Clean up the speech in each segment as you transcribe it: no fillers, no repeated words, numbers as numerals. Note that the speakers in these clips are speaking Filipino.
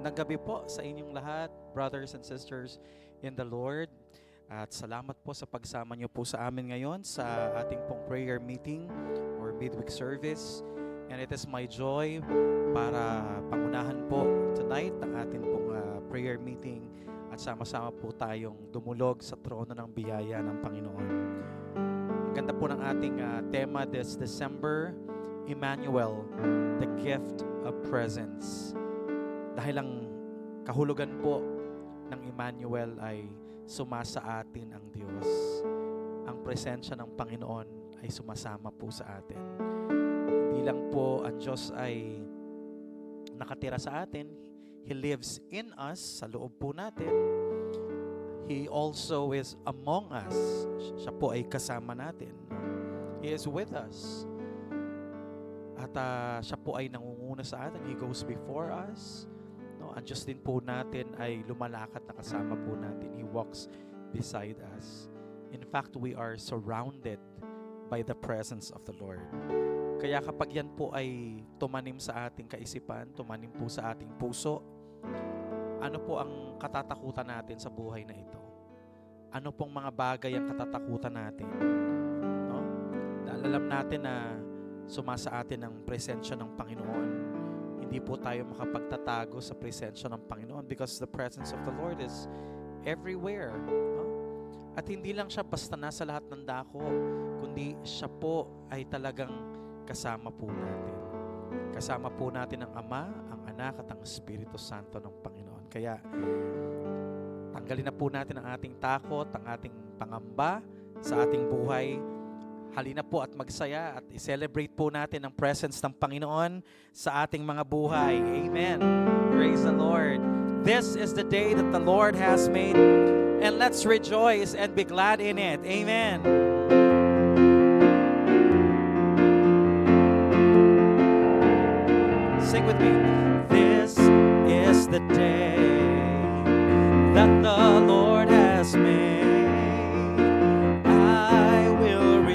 Magandang gabi po sa inyong lahat, brothers and sisters in the Lord. At salamat po sa pagsama niyo po sa amin ngayon sa ating pong prayer meeting or midweek service. And it is my joy para pangunahan po tonight ang ating pong prayer meeting at sama-sama po tayong dumulog sa trono ng biyaya ng Panginoon. Ang ganda po ng ating tema this December, Emmanuel, the gift of presence. Dahil ang kahulugan po ng Emmanuel ay sumasa atin ang Diyos. Ang presensya ng Panginoon ay sumasama po sa atin. Hindi lang po ang Diyos ay nakatira sa atin. He lives in us, sa loob po natin. He also is among us. Siya po ay kasama natin. He is with us. At siya po ay nangunguna sa atin. He goes before us. Ang Diyos din po natin ay lumalakad na kasama po natin. He walks beside us. In fact, we are surrounded by the presence of the Lord. Kaya kapag yan po ay tumanim sa ating kaisipan, tumanim po sa ating puso, ano po ang katatakutan natin sa buhay na ito? Ano pong mga bagay ang katatakutan natin? No? Dahil alam natin na sumasa atin ang presensya ng Panginoon. Hindi po tayo makapagtatago sa presensya ng Panginoon because the presence of the Lord is everywhere. No? At hindi lang siya basta nasa lahat ng dako, kundi siya po ay talagang kasama po natin. Kasama po natin ang Ama, ang Anak at ang Espiritu Santo ng Panginoon. Kaya tanggalin na po natin ang ating takot, ang ating pangamba sa ating buhay. Halina po at magsaya at i-celebrate po natin ang presence ng Panginoon sa ating mga buhay. Amen. Praise the Lord. This is the day that the Lord has made, and let's rejoice and be glad in it. Amen. Sing with me. This is the day that the Lord has made.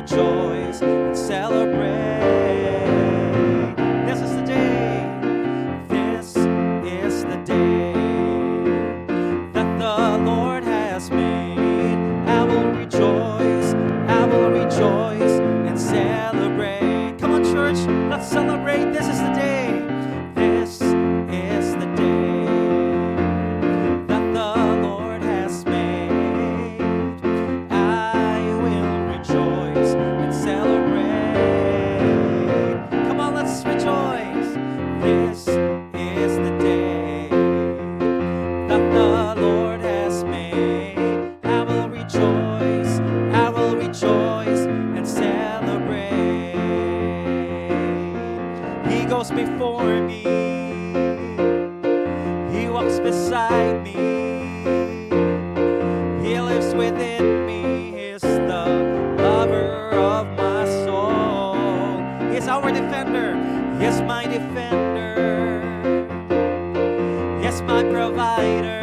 Rejoice and celebrate. This is the day. This is the day that the Lord has made. I will rejoice. I will rejoice and celebrate. Come on, church, let's celebrate. This is the day. This is the day that the Lord has made. I will rejoice. Celebrate. Come on, let's rejoice. This is the day that the Lord has made. I will rejoice. I will rejoice and celebrate. He goes before me. He walks beside me. He lives within me. He's the lover of my soul. He's our defender. He's my defender. He's my provider.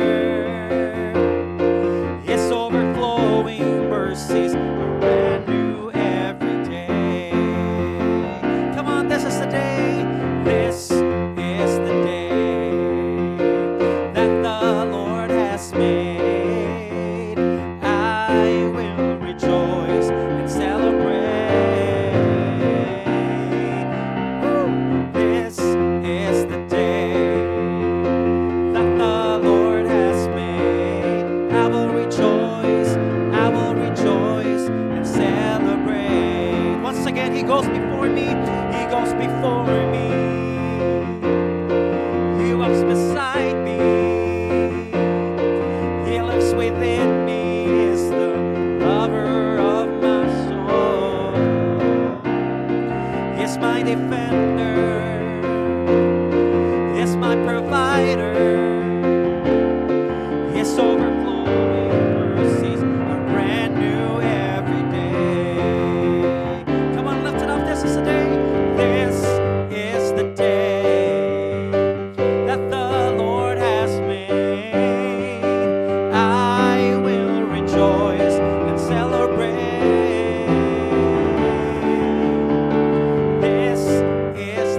His overflowing mercies are brand new every day. Come on, this is the day. This is the day that the Lord has made. I will rejoice and celebrate. This is the day that the Lord has made. I will rejoice and celebrate. Once again, He goes before me. He goes before me. He walks beside me. He lives within me. He's the lover of my soul. He's my defender. He's my provider. His overflowing mercies are brand new every day. Come on, lift it up. This is the day. This is the day that the Lord has made. I will rejoice and celebrate. This is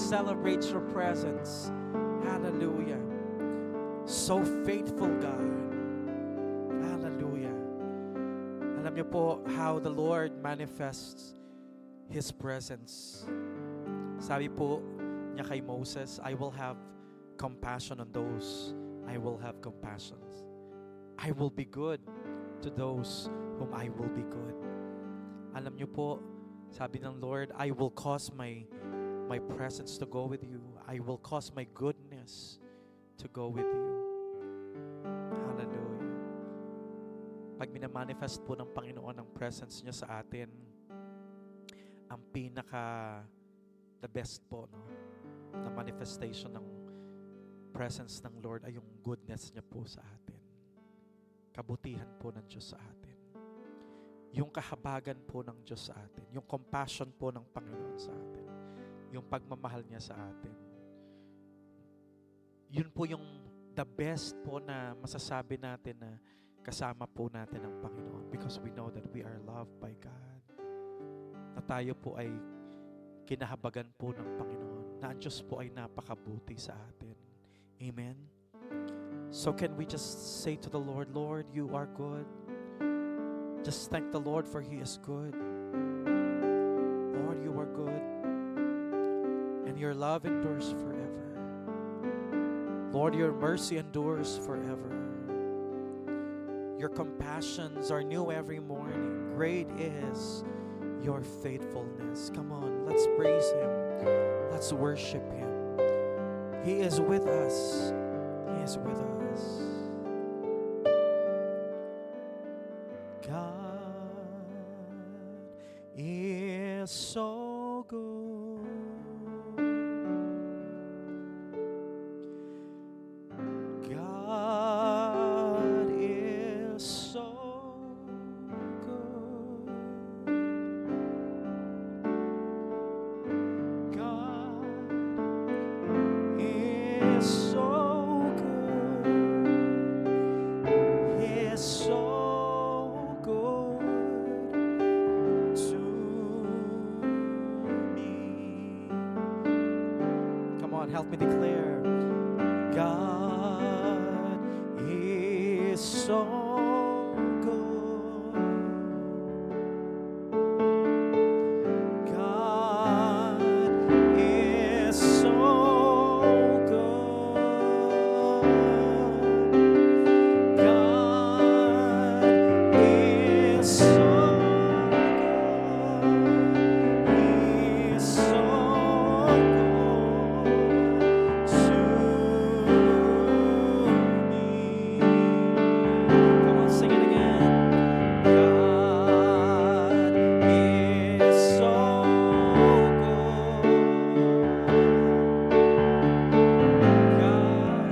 celebrate your presence. Hallelujah. So faithful, God. Hallelujah. Alam niyo po how the Lord manifests His presence. Sabi po niya kay Moses, I will have compassion on those I will have compassion. I will be good to those whom I will be good. Alam niyo po, sabi ng Lord, I will cause my presence to go with you. I will cause my goodness to go with you. Hallelujah. Pag minamanifest po ng Panginoon ang presence niya sa atin, ang the best po, no, na manifestation ng presence ng Lord ay yung goodness niya po sa atin. Kabutihan po ng Diyos sa atin. Yung kahabagan po ng Diyos sa atin. Yung compassion po ng Panginoon sa atin. Yung pagmamahal niya sa atin. Yun po yung the best po na masasabi natin na kasama po natin ang Panginoon because we know that we are loved by God. Na tayo po ay kinahabagan po ng Panginoon. Na ang Diyos po ay napakabuti sa atin. Amen. So can we just say to the Lord, Lord, you are good. Just thank the Lord for He is good. Lord, you are good. And your love endures forever. Lord, your mercy endures forever. Your compassions are new every morning. Great is your faithfulness. Come on, let's praise Him. Let's worship Him. He is with us. He is with us. God is so good. God is so good. God is so good. He is so good to me. Come on, help me declare. God is so good. God is so good. God is so good. He is so good to me. Come on, sing it again. God is so good. God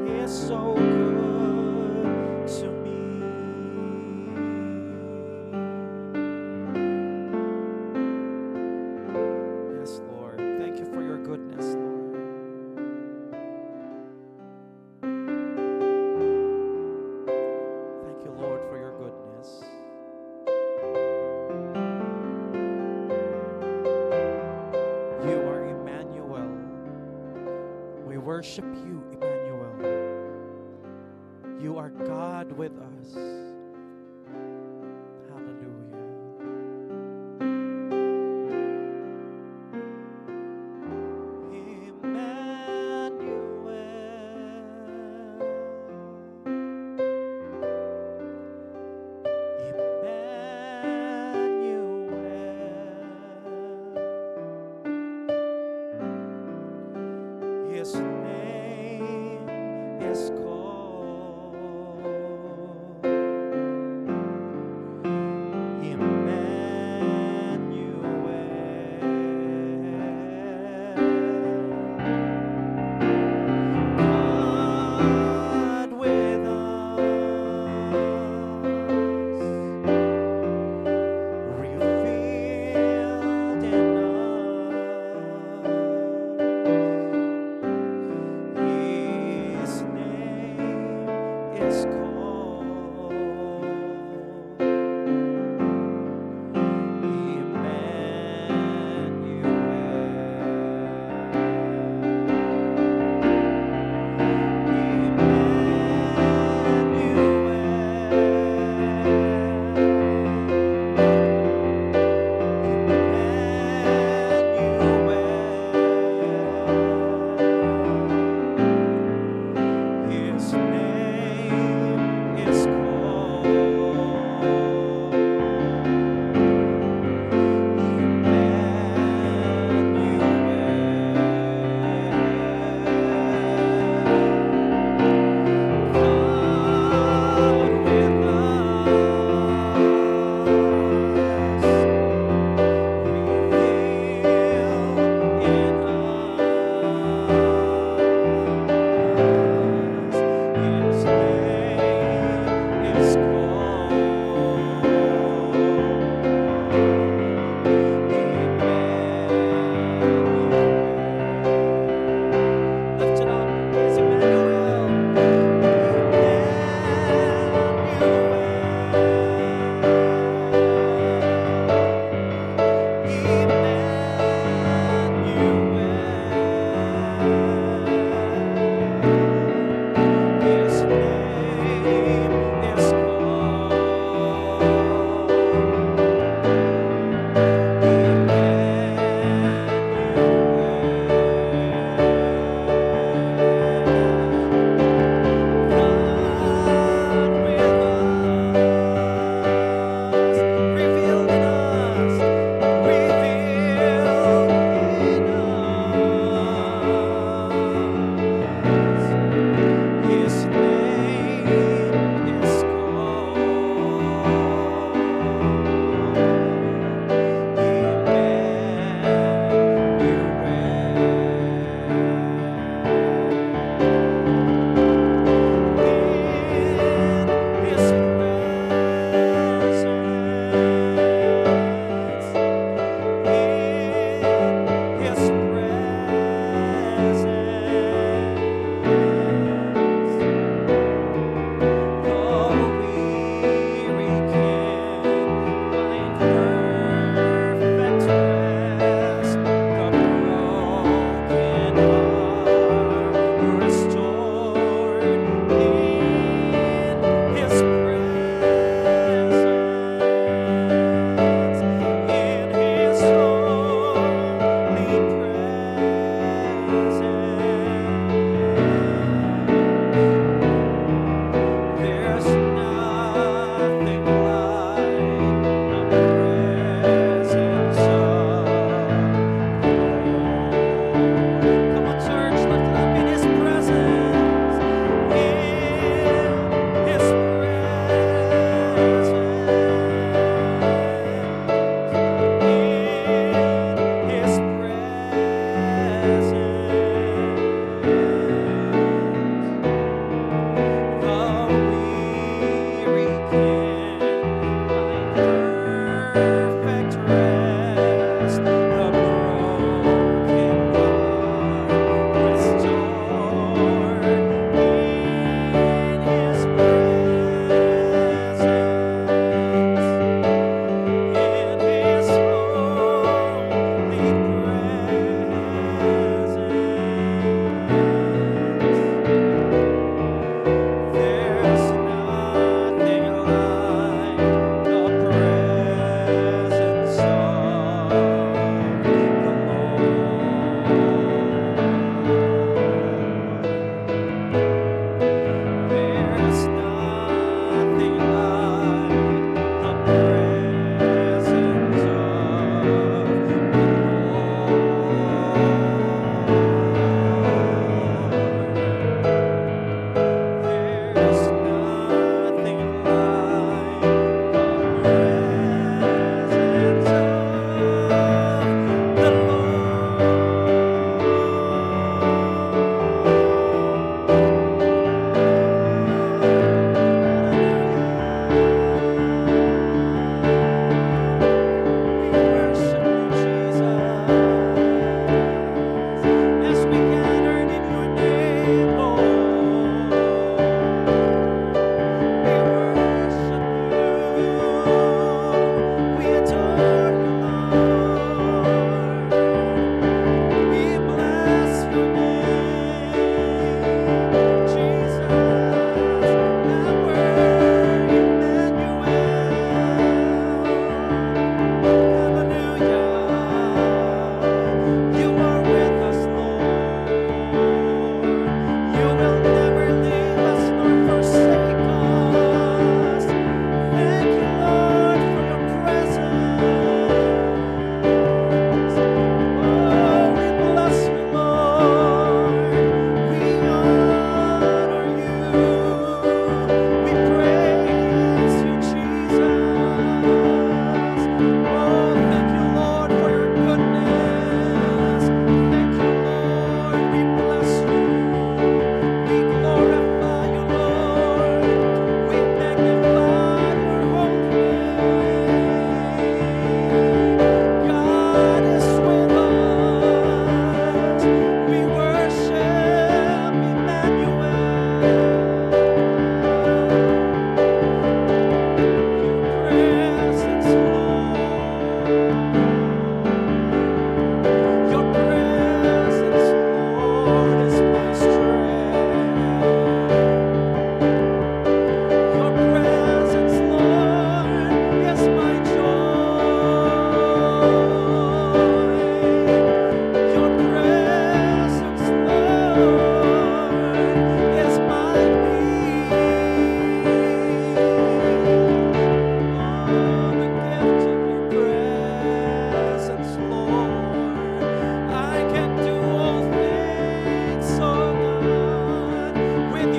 is so good to me. Yes, Lord. Thank you for your goodness, Lord. Thank you, Lord, for your goodness. You are Emmanuel. We worship you, Emmanuel. You are God with us. Hallelujah. His name is called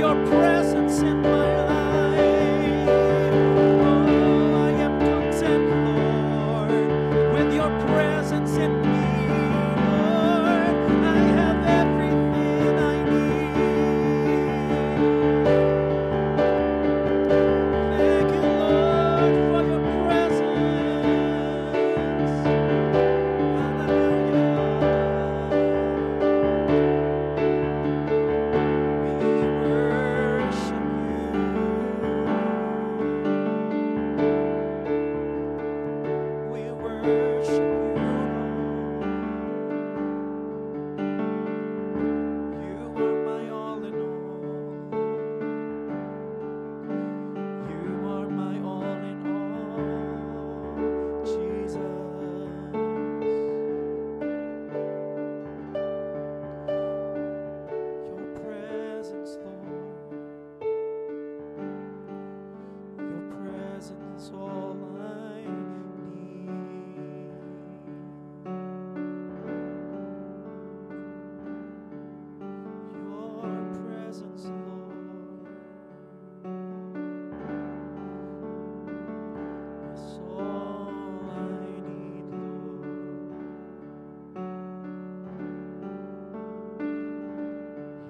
your presence in my life. Oh, I am content, Lord, with your presence in me, Lord. I have everything I need. Thank you, Lord, for your presence. Hallelujah. We worship you. You are my all in all. You are my all in all, Jesus. Your presence, Lord. Your presence, all I need. Your presence, Lord, is all I need, Lord.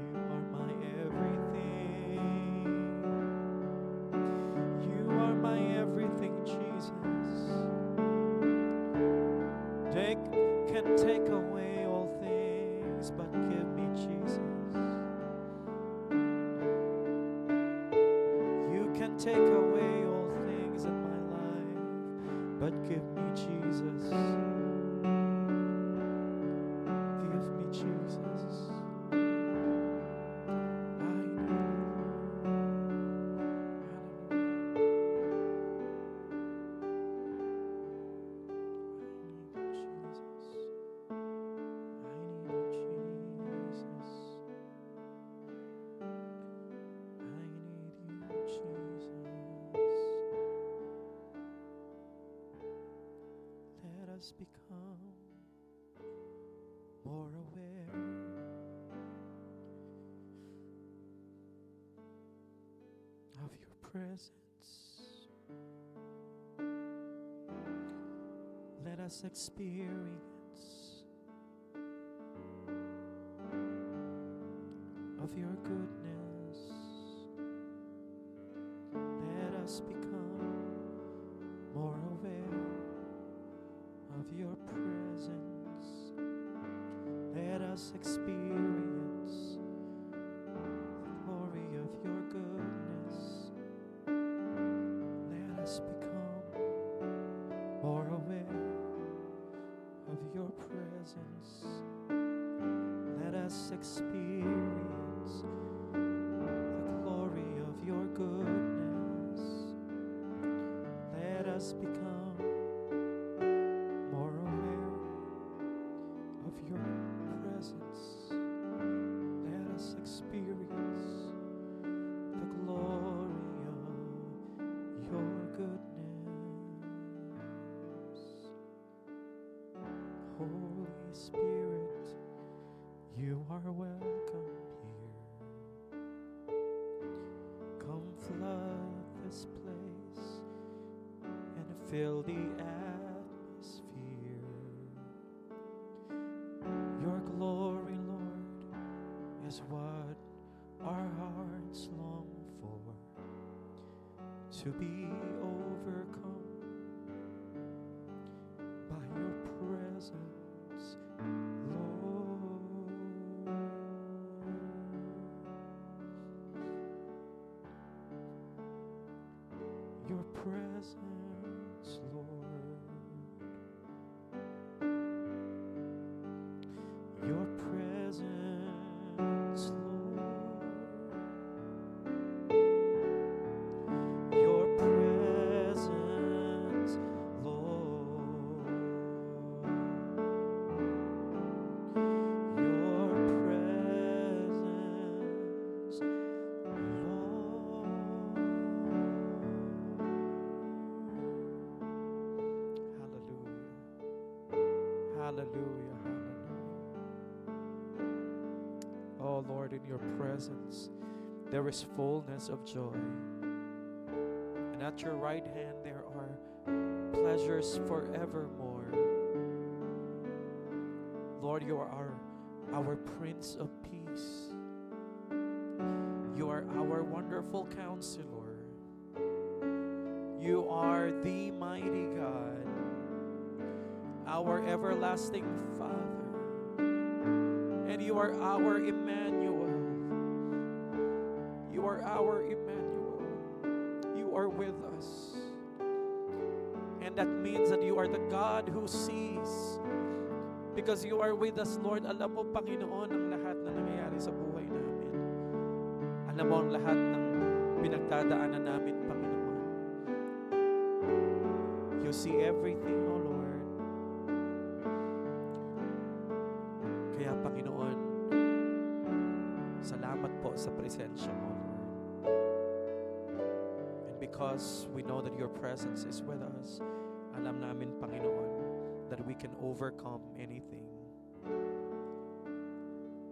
You are my everything. You are my everything, Jesus. Can take away all things, but give me Jesus. You can take away all things in my life, but give me Jesus. Give me Jesus. I need you. Let us become more aware of your presence. Let us experience of your goodness. Let us become more aware of your presence. Let us experience the glory of your goodness. Let us become more aware of your presence. Let us experience the glory of your goodness. Let us become more aware of your presence. Let us experience the glory of your goodness. Holy Spirit, you are welcome here. Come flood this place and fill the atmosphere. Your glory, Lord, is what our hearts long for, to be overcome by your presence, Lord. Your presence, Lord. Your presence, Lord. Your presence, Lord. Your presence, Lord. Hallelujah. Hallelujah. Oh Lord, in your presence there is fullness of joy. And at your right hand there are pleasures forevermore. Lord, you are our Prince of Peace. You are our wonderful Counselor. You are the mighty God, our everlasting Father. And you are our Emmanuel. You are our Emmanuel. You are with us. And that means that you are the God who sees. Because you are with us, Lord. Alam mo, Panginoon, ang lahat na nangyayari sa buhay namin. Alam mo ang lahat ng pinagdadaanan namin, Panginoon. You see everything, oh Lord. Kaya, Panginoon, salamat po sa presensya mo, Lord. And because we know that your presence is with us, alam namin, Panginoon, that we can overcome anything.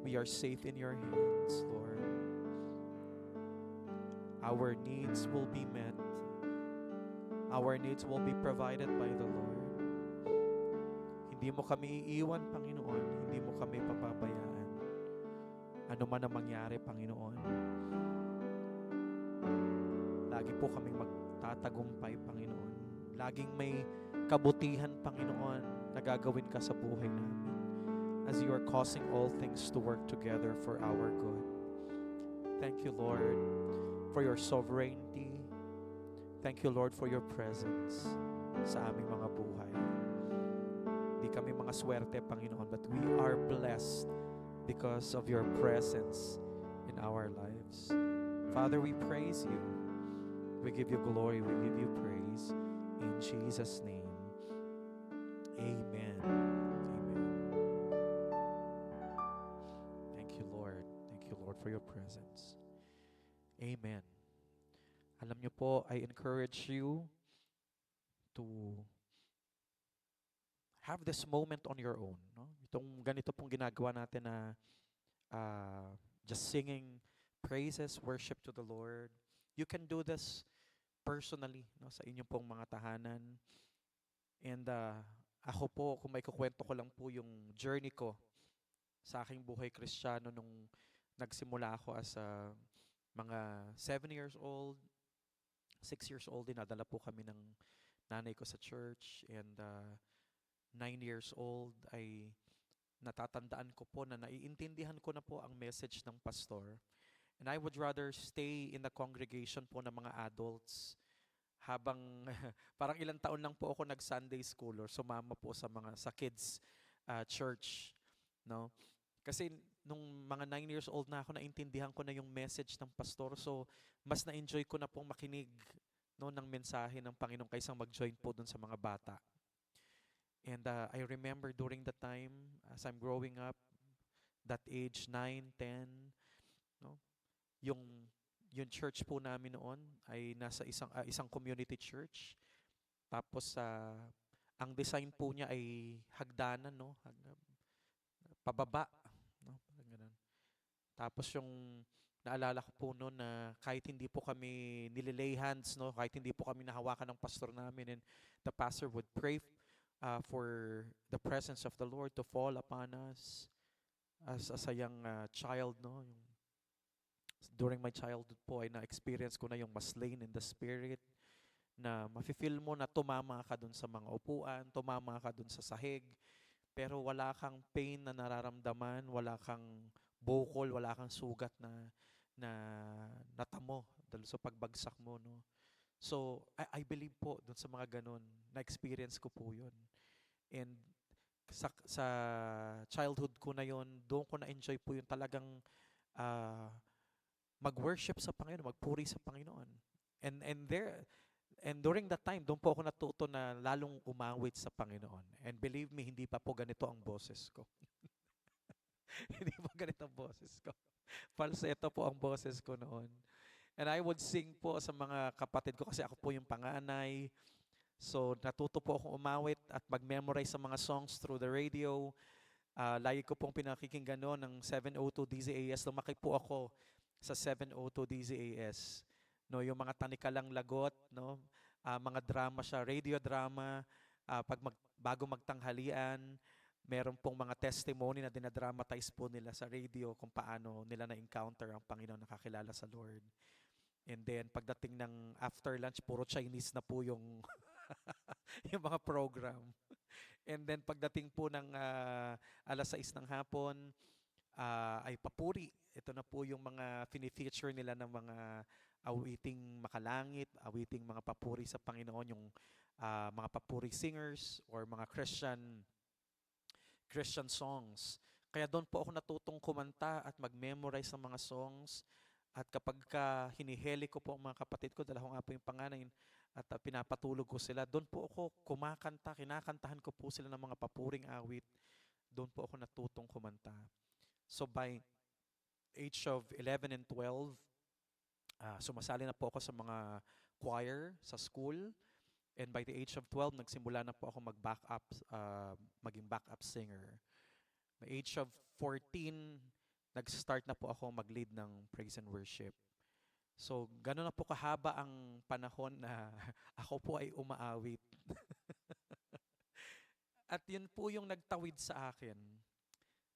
We are safe in your hands, Lord. Our needs will be met. Our needs will be provided by the Lord. Hindi mo kami iiwan, Panginoon. Hindi mo kami papabayaan. Ano man ang mangyari, Panginoon. Lagi po kaming magtatagumpay, Panginoon. Laging may kabutihan, Panginoon, na gagawin ka sa buhay namin as you are causing all things to work together for our good. Thank you, Lord, for your sovereignty. Thank you, Lord, for your presence sa aming mga buhay. Di kami mga swerte, Panginoon, but we are blessed because of your presence in our lives. Father, we praise you. We give you glory. We give you praise. In Jesus' name. Amen. Amen. Thank you, Lord. Thank you, Lord, for your presence. Amen. Alam niyo po, I encourage you to have this moment on your own. No? Itong ganito pong ginagawa natin na just singing praises, worship to the Lord. You can do this personally, no, sa inyong pong mga tahanan. And ako po, kung may kukwento ko lang po yung journey ko sa aking buhay Kristiyano nung nagsimula ako as mga 7 years old, 6 years old, dinadala po kami ng nanay ko sa church. And 9 years old ay natatandaan ko po na naiintindihan ko na po ang message ng pastor. And I would rather stay in the congregation po ng mga adults habang parang ilang taon lang po ako nag-Sunday school or sumama po sa kids church, no? Kasi nung mga 9 years old na ako, naintindihan ko na yung message ng pastor. So mas na-enjoy ko na pong makinig, no, ng mensahe ng Panginoon kaysa mag-join po dun sa mga bata. And I remember during the time as I'm growing up, that age 9, 10, no? Yung church po namin noon ay nasa isang community church. Tapos ang design po niya ay hagdanan, no? Pababa, no? Parang ganun. Tapos yung naalala ko po noon na kahit hindi po kami nililay hands, no? Kahit hindi po kami nahawakan ng pastor namin, and the pastor would pray for the presence of the Lord to fall upon us as a young child, no? During my childhood po ay na-experience ko na yung slain in the spirit, na mafe-feel mo na tumama ka dun sa mga upuan, tumama ka dun sa sahig, pero wala kang pain na nararamdaman, wala kang bukol, wala kang sugat na natamo dahil sa pagbagsak mo, no? So, I believe po dun sa mga ganun, na-experience ko po yun. And sa childhood ko na yun, doon ko na-enjoy po yung talagang mag-worship sa Panginoon, magpuri sa Panginoon. And during that time, doon po ako natuto na lalong umawit sa Panginoon. And believe me, hindi pa po ganito ang boses ko. Hindi pa ganito ang boses ko. Falsetto po ang boses ko noon. And I would sing po sa mga kapatid ko kasi ako po yung panganay. So natuto po akong umawit at mag-memorize sa mga songs through the radio. Lagi ko pong pinakikinggan noon ng 702 DZAS. Lumaki po ako sa 702 DZAS. No, yung mga tanikalang lagot, no, mga drama siya, radio drama, bago magtanghalian, meron pong mga testimony na dinadramatize po nila sa radio kung paano nila na-encounter ang Panginoon, nakakilala sa Lord. And then pagdating ng after lunch, puro Chinese na po yung yung mga program. And then pagdating po ng 6:00 ng hapon, ay papuri. Ito na po yung mga fini-feature nila ng mga awiting makalangit, awiting mga papuri sa Panginoon, yung mga papuri singers or mga Christian songs. Kaya doon po ako natutong kumanta at mag-memorize ng mga songs. At kapag hiniheli ko po ang mga kapatid ko, dala ko nga po yung panganay at pinapatulog ko sila, doon po ako kumakanta, kinakantahan ko po sila ng mga papuring awit. Doon po ako natutong kumanta. So by age of 11 and 12, sumasali na po ako sa mga choir sa school. And by the age of 12, nagsimula na po ako maging backup singer. By age of 14, nag-start na po ako mag-lead ng praise and worship. So, gano'n na po kahaba ang panahon na ako po ay umaawit. At yun po yung nagtawid sa akin.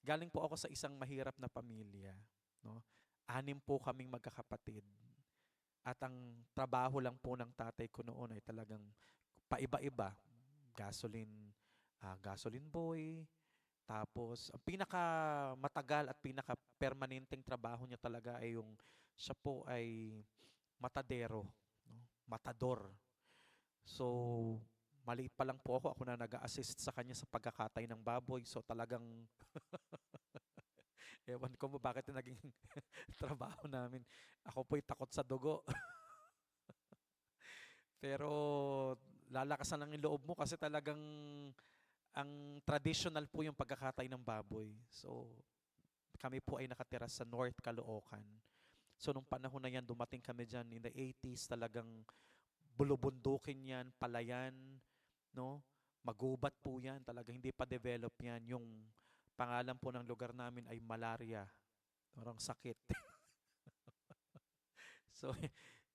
Galing po ako sa isang mahirap na pamilya. No? 6 po kaming magkakapatid. At ang trabaho lang po ng tatay ko noon ay talagang paiba-iba. Gasoline boy. Tapos, ang pinaka-matagal at pinaka-permanenteng trabaho niya talaga ay yung siya po ay matadero. No? Matador. So, maliit pa lang po ako na nag-a-assist sa kanya sa pagkakatay ng baboy. So, talagang ewan ko ba bakit naging trabaho namin. Ako po'y takot sa dugo. Pero lalakasan lang yung loob mo kasi talagang ang traditional po yung pagkakatay ng baboy. So kami po ay nakatira sa North Caloocan. So nung panahon na yan, dumating kami dyan in the 80s, talagang bulubundukin yan, palayan, no? Magubat po yan, talaga hindi pa develop yan. Yung pangalan po ng lugar namin ay malaria. Parang sakit. So,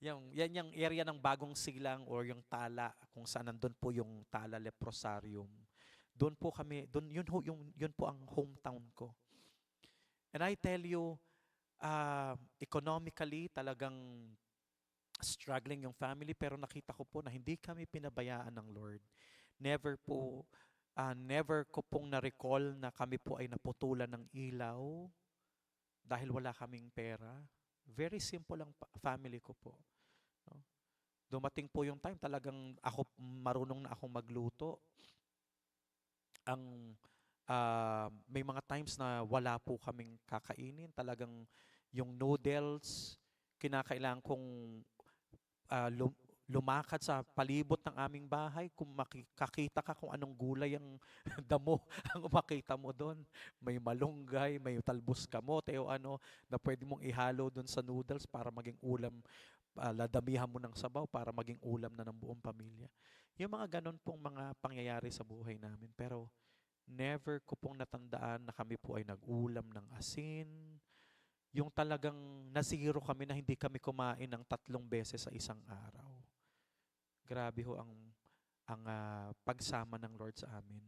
yan yung area ng Bagong Silang or yung Tala, kung saan nandun po yung Tala Leprosarium. Doon po kami, yun po ang hometown ko. And I tell you, economically talagang struggling yung family, pero nakita ko po na hindi kami pinabayaan ng Lord. Never ko pong na-recall na kami po ay naputulan ng ilaw dahil wala kaming pera. Very simple ang family ko po. No? Dumating po yung time, talagang marunong na akong magluto. May mga times na wala po kaming kakainin. Talagang yung noodles, kinakailangan kong lumakad sa palibot ng aming bahay. Kung makikita ka kung anong gulay ang damo ang makita mo doon. May malunggay, may talbos kamote o ano na pwede mong ihalo doon sa noodles para maging ulam. Ladamihan mo ng sabaw para maging ulam na ng buong pamilya. Yung mga ganon pong mga pangyayari sa buhay namin. Pero never ko pong natandaan na kami po ay nag-ulam ng asin. Yung talagang nasiro kami na hindi kami kumain ng 3 beses sa isang araw. Grabe ho ang pagsama ng Lord sa amin.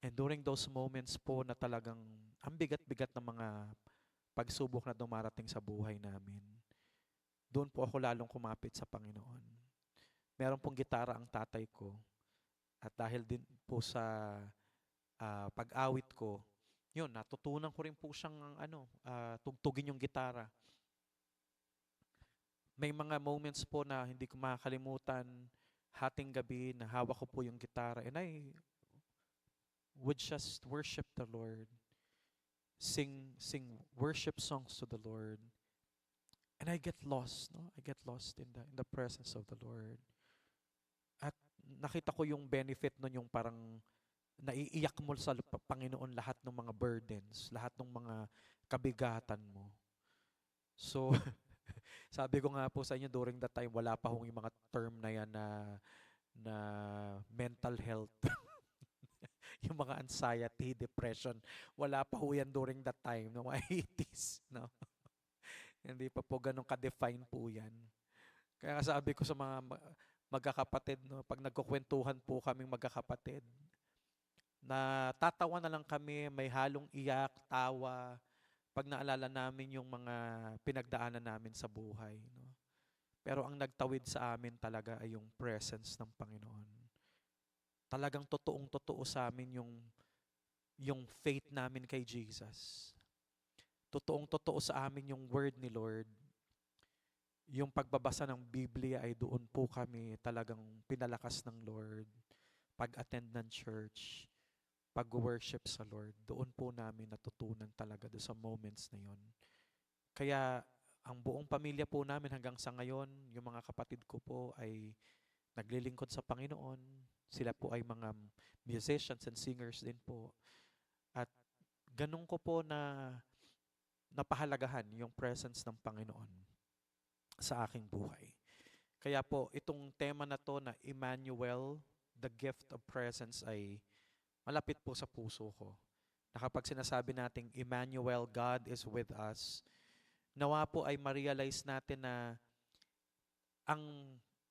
And during those moments po na talagang ang bigat-bigat ng mga pagsubok na dumarating sa buhay namin, doon po ako lalong kumapit sa Panginoon. Meron pong gitara ang tatay ko. At dahil din po sa pag-awit ko, yun, natutunan ko rin po siyang tugtugin yung gitara. May mga moments po na hindi ko makakalimutan, hating gabi, na hawak ko po yung gitara and I would just worship the Lord. Sing worship songs to the Lord. And I get lost, no? I get lost in the presence of the Lord. At nakita ko yung benefit nun, yung parang naiiyak mo sa Panginoon lahat ng mga burdens, lahat ng mga kabigatan mo. So, sabi ko nga po sa inyo, during that time, wala pa hong yung mga term na yan na mental health. Yung mga anxiety, depression, wala pa ho yan during that time, no, mga 80s. No? Hindi pa po ganun ka-define po yan. Kaya nga sabi ko sa mga magkakapatid, no, pag nagkukwentuhan po kaming magkakapatid, na tatawa na lang kami, may halong iyak, tawa, pag naalala namin yung mga pinagdaanan namin sa buhay. No? Pero ang nagtawid sa amin talaga ay yung presence ng Panginoon. Talagang totoong-totoo sa amin yung faith namin kay Jesus. Totoong-totoo sa amin yung word ni Lord. Yung pagbabasa ng Biblia ay doon po kami talagang pinalakas ng Lord. Pag-attend ng church, pag-worship sa Lord, doon po namin natutunan talaga doon sa moments na yon. Kaya ang buong pamilya po namin hanggang sa ngayon, yung mga kapatid ko po ay naglilingkod sa Panginoon. Sila po ay mga musicians and singers din po. At ganun ko po na napahalagahan yung presence ng Panginoon sa aking buhay. Kaya po, itong tema na to na Emmanuel, the gift of presence ay malapit po sa puso ko. Na kapag sinasabi nating Emmanuel, God is with us, nawa po ay ma-realize natin na ang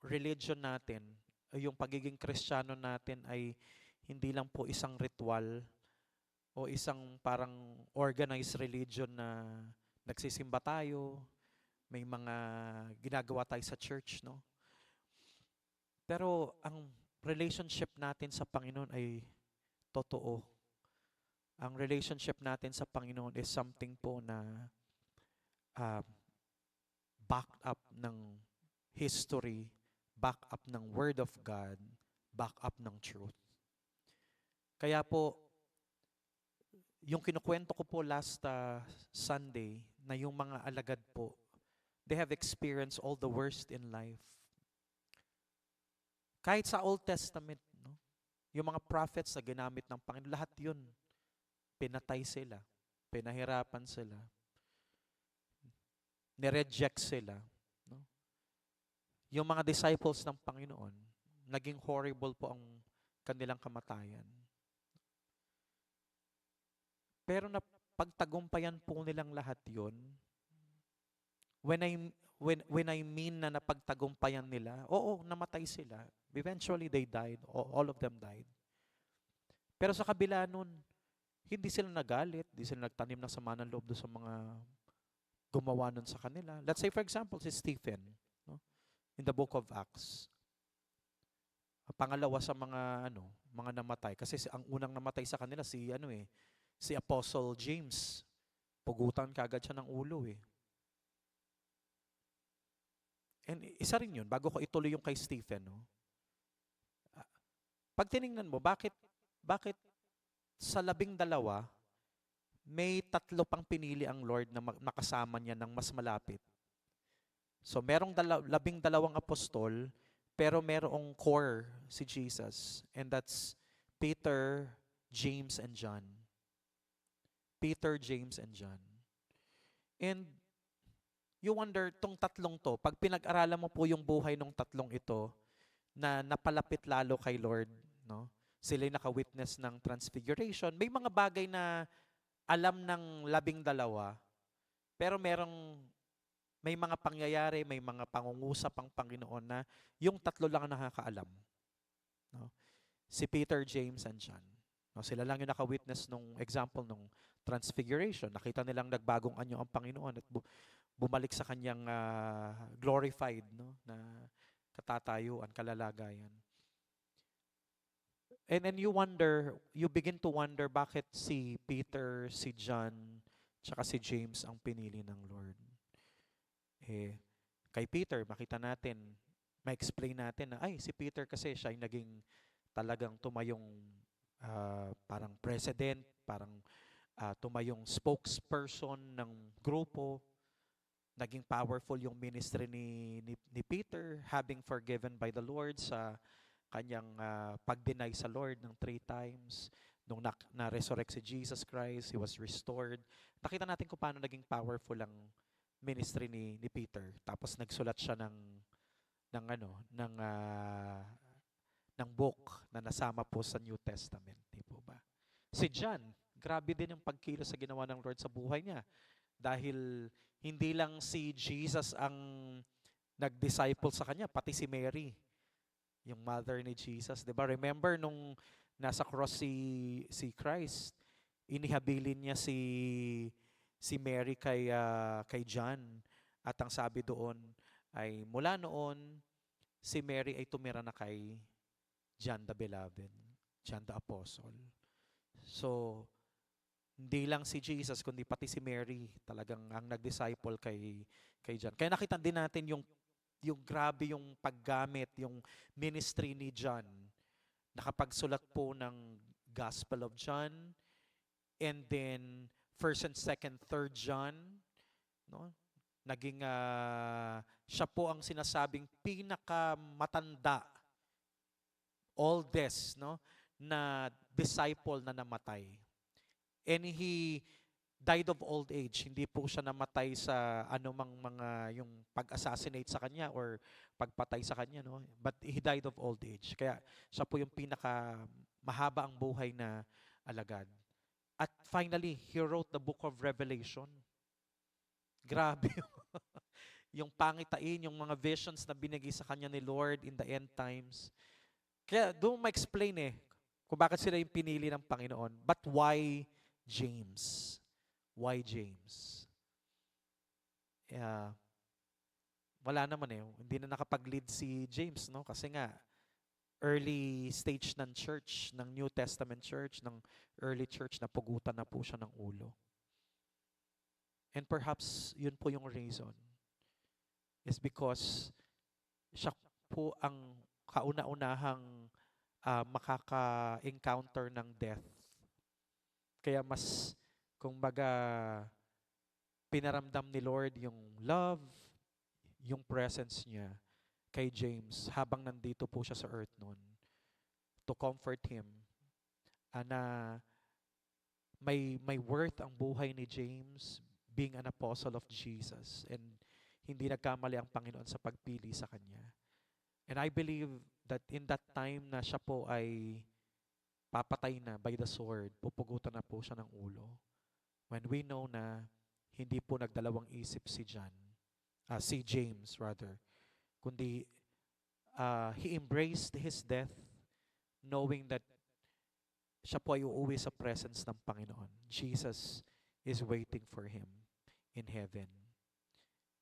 religion natin, yung pagiging Kristiyano natin ay hindi lang po isang ritual o isang parang organized religion na nagsisimba tayo, may mga ginagawa tayo sa church, no? Pero ang relationship natin sa Panginoon ay totoo. Ang relationship natin sa Panginoon is something po na uh, backed up ng history, back up ng Word of God, back up ng truth. Kaya po, yung kinukwento ko po last Sunday, na yung mga alagad po, they have experienced all the worst in life. Kahit sa Old Testament, no? Yung mga prophets na ginamit ng Panginoon, lahat yun, pinatay sila, pinahirapan sila, nireject sila. No? Yung mga disciples ng Panginoon, naging horrible po ang kanilang kamatayan. Pero na pagtagumpayan po nilang lahat yun, when I mean na napagtagumpayan nila, oo, namatay sila. Eventually, they died. All of them died. Pero sa kabila nun, hindi sila nagalit, hindi sila nagtanim ng sama ng loob doon sa mga gumawa nun sa kanila. Let's say, for example, si Stephen, no? In the book of Acts. Pangalawa sa mga namatay. Kasi ang unang namatay sa kanila, si Apostle James. Pugutan kagad siya ng ulo eh. And isa rin yun, bago ko ituloy yung kay Stephen, no? Pag tiningnan mo, bakit sa 12, may 3 pang pinili ang Lord na nakasama niya ng mas malapit? So merong 12 apostol, pero merong core si Jesus. And that's Peter, James, and John. Peter, James, and John. And you wonder, tong 3 to, pag pinag-aralan mo po yung buhay ng 3 ito, na napalapit lalo kay Lord, no? Sila'y naka-witness ng transfiguration. May mga bagay na alam ng 12, pero may mga pangyayari, may mga pangungusap ang Panginoon na yung 3 lang ang nakakaalam. No? Si Peter, James, and John. No, sila lang yung naka-witness nung example nung transfiguration. Nakita nilang nagbagong anyo ang Panginoon at bumalik sa kanyang glorified, no, na katatayuan, kalalagayan. And then you begin to wonder bakit si Peter, si John, tsaka si James ang pinili ng Lord. Kay Peter, makita natin, ma-explain natin na, si Peter kasi siya ay naging talagang tumayong parang president, parang tumayong spokesperson ng grupo. Naging powerful yung ministry ni Peter, having forgiven by the Lord sa kanyang pag-deny sa Lord ng 3 times. Nung na-resurrect si Jesus Christ, he was restored. Nakita natin kung paano naging powerful ang ministry ni Peter. Tapos nagsulat siya ng book na nasama po sa New Testament, di po ba? Si John, grabe din yung pagkilos sa ginawa ng Lord sa buhay niya. Dahil hindi lang si Jesus ang nag-disciple sa kanya, pati si Mary, yung mother ni Jesus. 'Di ba? Remember nung nasa cross si Christ, inihabilin niya si Mary kay John. At ang sabi doon ay mula noon, si Mary ay tumira na kay John the Beloved, John the Apostle. So, hindi lang si Jesus, kundi pati si Mary talagang ang nag-disciple kay John. Kaya nakita din natin yung grabe yung paggamit, yung ministry ni John. Nakapagsulat po ng Gospel of John, and then first and second, third John, no? Naging siya po ang sinasabing pinakamatanda, oldest, no, na disciple na namatay. And he died of old age. Hindi po siya namatay sa anumang mga yung pag-assassinate sa kanya or pagpatay sa kanya, no? But he died of old age. Kaya siya po yung pinaka mahaba ang buhay na alagad. At finally, he wrote the book of Revelation. Grabe yung pangitain, yung mga visions na binigay sa kanya ni Lord in the end times. Kaya doon ma-explain kung bakit sila yung pinili ng Panginoon. But why James? Why James? Wala naman hindi na nakapag-lead si James, no? Kasi nga, early stage ng church, ng New Testament church, ng early church, napugutan na po siya ng ulo. And perhaps, yun po yung reason. Is because siya po ang kauna-unahang makaka-encounter ng death. Kaya mas, kumbaga, pinaramdam ni Lord yung love, yung presence niya kay James habang nandito po siya sa earth noon to comfort him na may worth ang buhay ni James being an apostle of Jesus, and hindi nagkamali ang Panginoon sa pagpili sa kanya. And I believe that in that time na siya po ay papatay na by the sword, pupugutan na po siya ng ulo, when we know na hindi po nagdalawang isip si James rather, kundi he embraced his death knowing that siya po ay uuwi sa presence ng Panginoon. Jesus is waiting for him in heaven.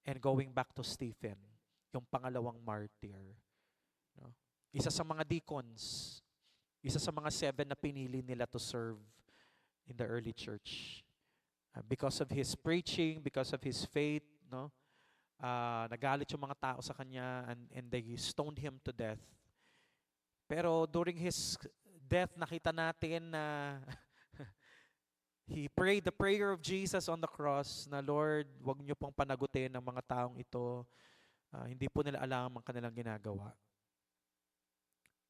And going back to Stephen, yung pangalawang martyr, no? Isa sa mga deacons, isa sa mga 7 na pinili nila to serve in the early church. Because of his preaching, because of his faith, no? Nagalit yung mga tao sa kanya, and they stoned him to death. Pero during his death, nakita natin na he prayed the prayer of Jesus on the cross na, Lord, wag niyo pong panagutin ang mga taong ito. Hindi po nila alam ang kanilang ginagawa.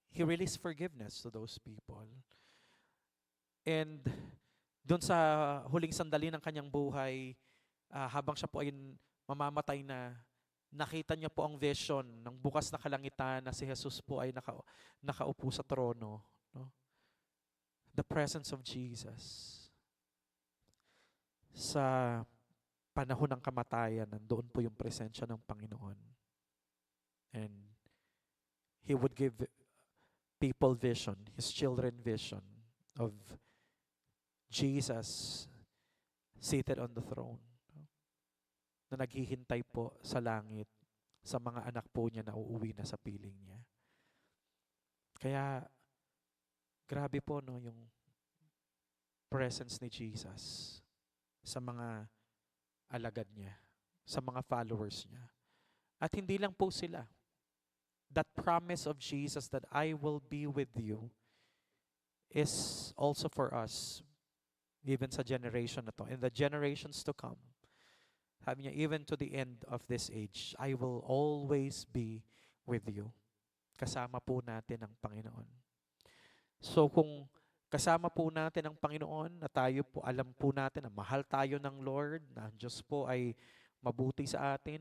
He released forgiveness to those people. And doon sa huling sandali ng kanyang buhay, habang siya po ay mamamatay na, nakita niya po ang vision ng bukas na kalangitan na si Jesus po ay nakaupo sa trono. No? The presence of Jesus. Sa panahon ng kamatayan, nandoon po yung presensya ng Panginoon. And He would give people vision, His children vision of Jesus seated on the throne, na naghihintay po sa langit sa mga anak po niya na uuwi na sa piling niya. Kaya, grabe po yung presence ni Jesus sa mga alagad niya, sa mga followers niya. At hindi lang po sila. That promise of Jesus that I will be with you is also for us, even sa generation na to, and the generations to come. Sabi niya, even to the end of this age, I will always be with you. Kasama po natin ang Panginoon. So kung kasama po natin ang Panginoon, na tayo po, alam po natin na mahal tayo ng Lord, na ang Diyos po ay mabuti sa atin.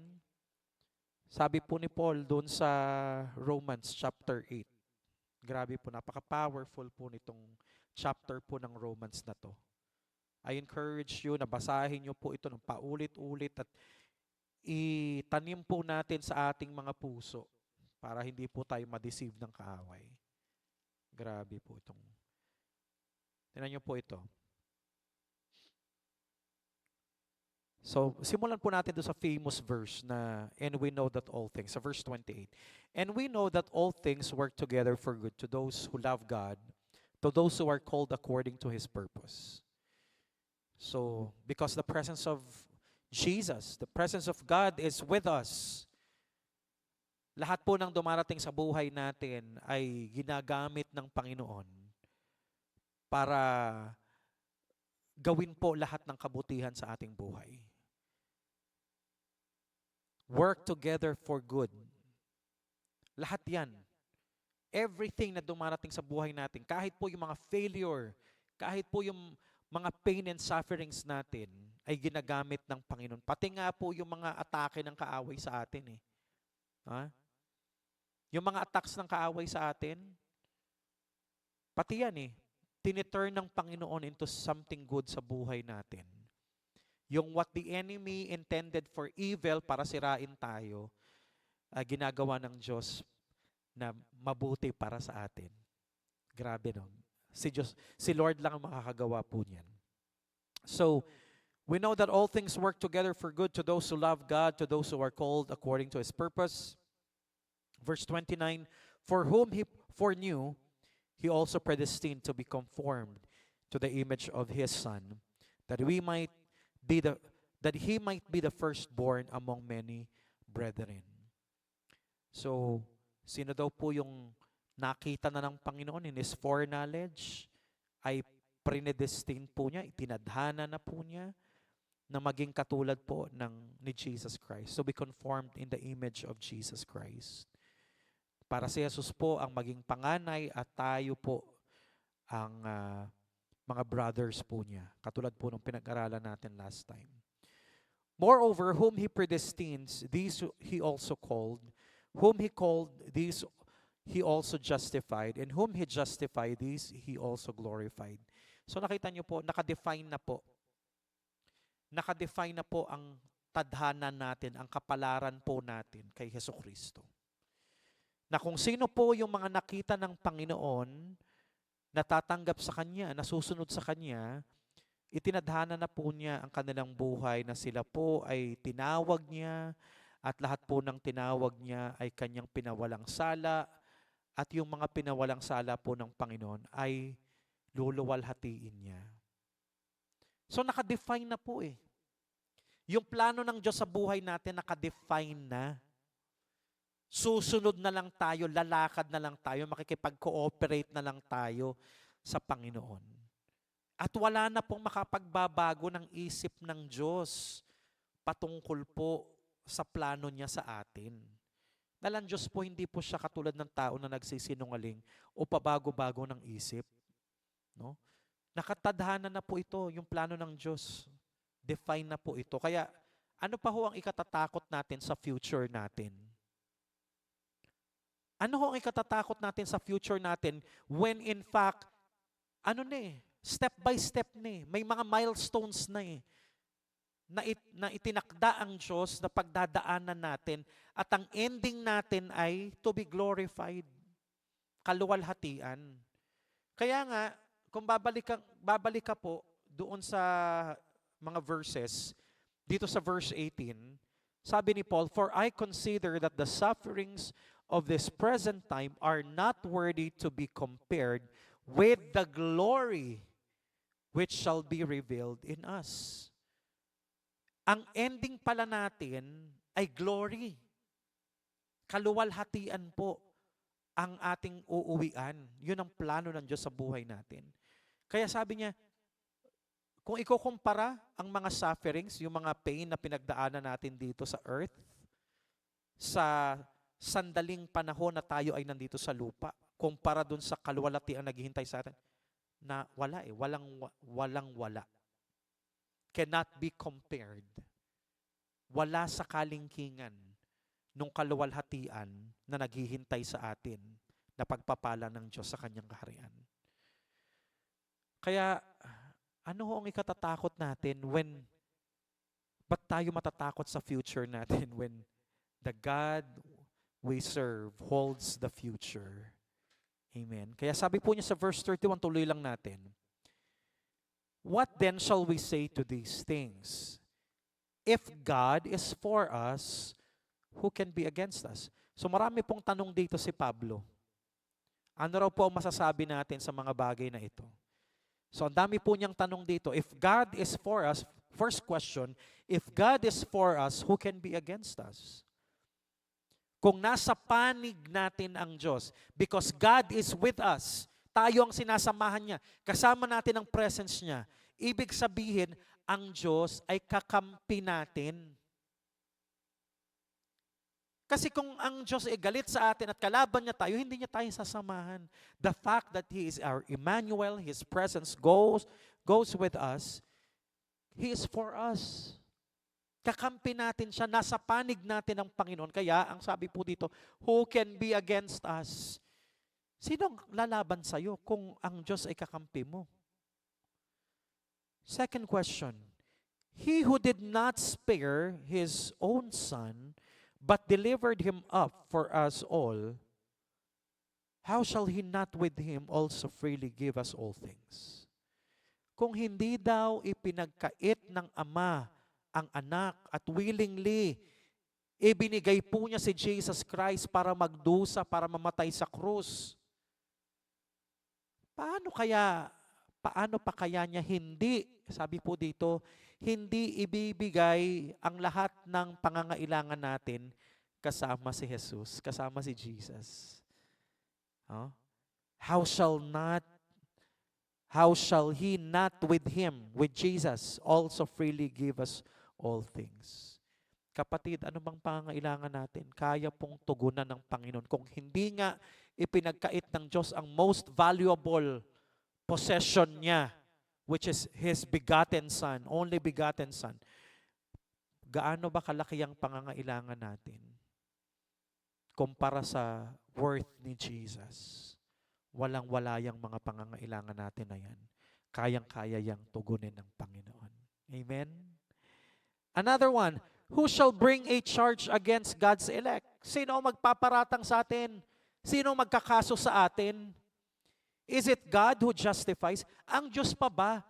Sabi po ni Paul doon sa Romans chapter 8. Grabe po, napaka-powerful po nitong chapter po ng Romans na to. I encourage you na basahin nyo po ito ng paulit-ulit at itanim po natin sa ating mga puso para hindi po tayo ma-deceive ng kaaway. Grabe po itong. Tingnan nyo po ito. So, simulan po natin doon sa famous verse na, and we know that all things, sa verse 28. And we know that all things work together for good to those who love God, to those who are called according to His purpose. So, because the presence of Jesus, the presence of God is with us, lahat po ng dumarating sa buhay natin ay ginagamit ng Panginoon para gawin po lahat ng kabutihan sa ating buhay. Work together for good. Lahat yan. Everything na dumarating sa buhay natin, kahit po yung mga failure, kahit po yung mga pain and sufferings natin, ay ginagamit ng Panginoon. Pati nga po yung mga atake ng kaaway sa atin eh. Ha? Yung mga attacks ng kaaway sa atin, pati yan eh. Tiniturn ng Panginoon into something good sa buhay natin. Yung what the enemy intended for evil para sirain tayo, ginagawa ng Diyos na mabuti para sa atin. Grabe no. Si Lord lang ang makakagawa po niyan. So, we know that all things work together for good to those who love God, to those who are called according to His purpose. Verse 29, for whom He foreknew, He also predestined to be conformed to the image of His Son, that He might be the firstborn among many brethren. So, sino daw po yung nakita na ng Panginoon in His foreknowledge, ay predestined po niya, itinadhana na po niya na maging katulad po ni Jesus Christ. So be conformed in the image of Jesus Christ. Para si Jesus po ang maging panganay at tayo po ang mga brothers po niya. Katulad po ng pinag-aralan natin last time. Moreover, whom He predestines, these He also called. Whom He called, these He also justified. And whom He justified, these He also glorified. So nakita niyo po, nakadefine na po. Nakadefine na po ang tadhana natin, ang kapalaran po natin kay Jesucristo. Na kung sino po yung mga nakita ng Panginoon, natatanggap sa Kanya, nasusunod sa Kanya, itinadhana na po niya ang kanilang buhay na sila po ay tinawag niya at lahat po ng tinawag niya ay Kanyang pinawalang sala at yung mga pinawalang sala po ng Panginoon ay luluwalhatiin niya. So nakadefine na po eh. Yung plano ng Diyos sa buhay natin nakadefine na. Susunod na lang tayo, lalakad na lang tayo, makikipag-cooperate na lang tayo sa Panginoon. At wala na pong makapagbabago ng isip ng Diyos patungkol po sa plano niya sa atin. Dahil ang Diyos po hindi po siya katulad ng tao na nagsisinungaling o pabago-bago ng isip. No? Nakatadhana na po ito, yung plano ng Diyos. Define na po ito. Kaya ano pa ho ang ikatatakot natin sa future natin? Ano ho ang ikatatakot natin sa future natin when in fact, step by step may mga milestones na itinakda ang Diyos na pagdadaanan natin at ang ending natin ay to be glorified, kaluwalhatian. Kaya nga, kung babalik ka po doon sa mga verses, dito sa verse 18, sabi ni Paul, for I consider that the sufferings of this present time are not worthy to be compared with the glory which shall be revealed in us. Ang ending pala natin ay glory. Kaluwalhatian po ang ating uuwian. Yun ang plano ng Diyos sa buhay natin. Kaya sabi niya, kung ikukumpara ang mga sufferings, yung mga pain na pinagdaanan natin dito sa earth, sa sandaling panahon na tayo ay nandito sa lupa, kumpara dun sa kaluwalhatian ang naghihintay sa atin, na walang-wala. Cannot be compared. Wala sa kalingkingan nung kaluwalhatian na naghihintay sa atin na pagpapala ng Diyos sa Kanyang kaharian. Kaya, Ano ho ang ikatatakot natin ba't tayo matatakot sa future natin when the God we serve holds the future? Amen. Kaya sabi po niya sa verse 31, tuloy lang natin. What then shall we say to these things? If God is for us, who can be against us? So marami pong tanong dito si Pablo. Ano raw po ang masasabi natin sa mga bagay na ito? So ang dami po niyang tanong dito. If God is for us, first question, if God is for us, who can be against us? Kung nasa panig natin ang Diyos, because God is with us, tayo ang sinasamahan niya, kasama natin ang presence niya, ibig sabihin, ang Diyos ay kakampi natin. Kasi kung ang Diyos ay galit sa atin at kalaban niya tayo, hindi niya tayo sasamahan. The fact that He is our Emmanuel, His presence goes with us, He is for us. Kakampi natin siya, nasa panig natin ang Panginoon. Kaya, ang sabi po dito, who can be against us? Sinong lalaban sa'yo kung ang Diyos ay kakampi mo? Second question, He who did not spare His own Son, but delivered Him up for us all, how shall He not with Him also freely give us all things? Kung hindi daw ipinagkait ng Ama ang anak at willingly ibinigay po niya si Jesus Christ para magdusa, para mamatay sa krus, paano pa kaya niya hindi, sabi po dito, hindi ibibigay ang lahat ng pangangailangan natin kasama si Jesus, kasama si Jesus. Oh? How shall He not with Him, with Jesus, also freely give us all things? Kapatid, ano bang pangangailangan natin? Kaya pong tugunan ng Panginoon. Kung hindi nga ipinagkait ng Diyos ang most valuable possession niya, which is His begotten Son, only begotten Son, gaano ba kalaki ang pangangailangan natin kumpara sa worth ni Jesus? Walang-wala yung mga pangangailangan natin na yan. Kayang-kaya yang tugunin ng Panginoon. Amen? Another one, who shall bring a charge against God's elect? Sino ang magpaparatang sa atin? Sino ang magkakaso sa atin? Is it God who justifies? Ang Diyos pa ba?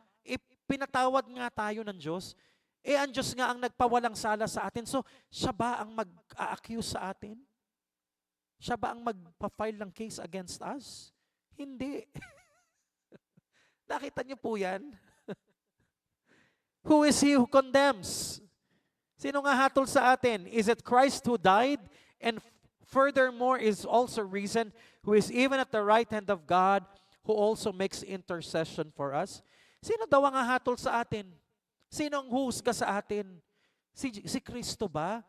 Pinatawad nga tayo ng Diyos. Ang Diyos nga ang nagpawalang sala sa atin. So, siya ba ang mag-a-accuse sa atin? Siya ba ang magpa-file ng case against us? Hindi. Nakita niyo po yan? Who is He who condemns? Sino nga hatol sa atin? Is it Christ who died and furthermore is also risen, who is even at the right hand of God, who also makes intercession for us? Sino daw ang hahatol sa atin? Sino ang husga sa atin? Si Kristo ba?